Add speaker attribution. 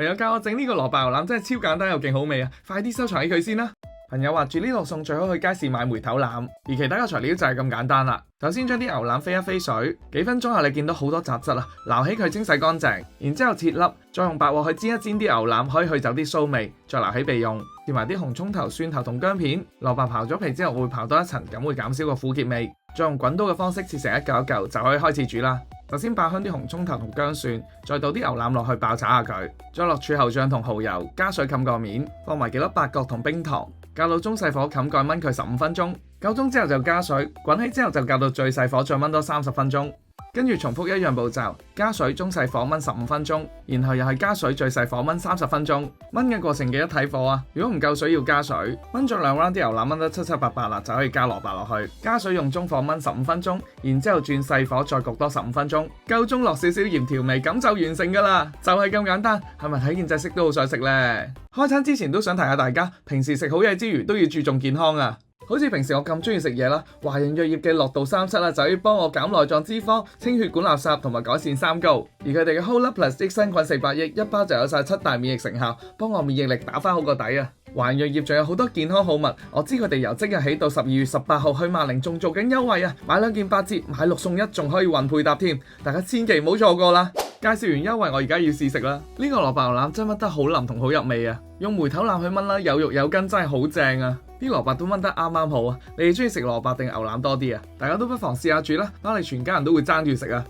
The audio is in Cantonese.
Speaker 1: 朋友教我整呢個蘿蔔牛腩真係超簡單又勁好味啊！快啲收藏起佢先啦！朋友話住呢度送最好去街市買梅頭腩，而其他嘅材料就係咁簡單啦。首先將啲牛腩飛一飛水，幾分鐘後你見到好多雜質啊，撈起佢清洗乾淨，然之後切粒，再用白鑊去煎一煎啲牛腩，可以去走啲騷味，再撈起備用。切埋啲紅葱頭、蒜頭同薑片，蘿蔔刨咗皮之後會刨多一層，咁會減少個苦澀味。再用滾刀嘅方式切成一嚿一嚿，就可以開始煮啦。首先爆香啲紅葱頭同薑蒜，再倒啲牛腩落去爆炒下佢，再落柱侯醬同蠔油，加水冚個面，放埋幾粒八角同冰糖，較到中細火冚蓋燜佢15分鐘，夠鐘之後就加水，滾起之後就較到最細火再燜多30分鐘，跟住重複一樣步驟，加水中細火燜15分鐘，然後又係加水最細火燜30分鐘。燜嘅過程記得睇火啊，如果唔夠水要加水。燜咗2 round 啲牛腩燜得七七八八啦，就可以加蘿蔔落去，加水用中火燜15分鐘，然之後轉細火再焗多15分鐘，夠鐘落少少鹽調味，咁就完成噶啦，就係咁簡單。係咪睇見隻色都好想食呢？開餐之前都想提下大家，平時食好嘢之餘都要注重健康啊！好似平時我咁中意食嘢啦，華人藥業嘅樂道37啦，就可以幫我減內臟脂肪、清血管垃圾同埋改善三高。而佢哋嘅 Whole Plus 益生菌400億一包就有晒7大免疫成效，幫我免疫力打翻好個底啊！華人藥業仲有好多健康好物，我知佢哋由即日起到12月18號去萬寧仲做緊優惠啊！買2件8折，買6送1，仲可以運配搭添，大家千祈唔好錯過啦！介紹完優惠，我而家要試食啦！呢個蘿蔔牛腩真燜得好腍同好入味啊！用梅頭腩去燜啦，有肉有筋，真係好正啊！啲蘿蔔都燜得啱啱好啊！你哋中意食蘿蔔定牛腩多啲啊？大家都不妨試下煮啦，返嚟全家人都會爭住食啊！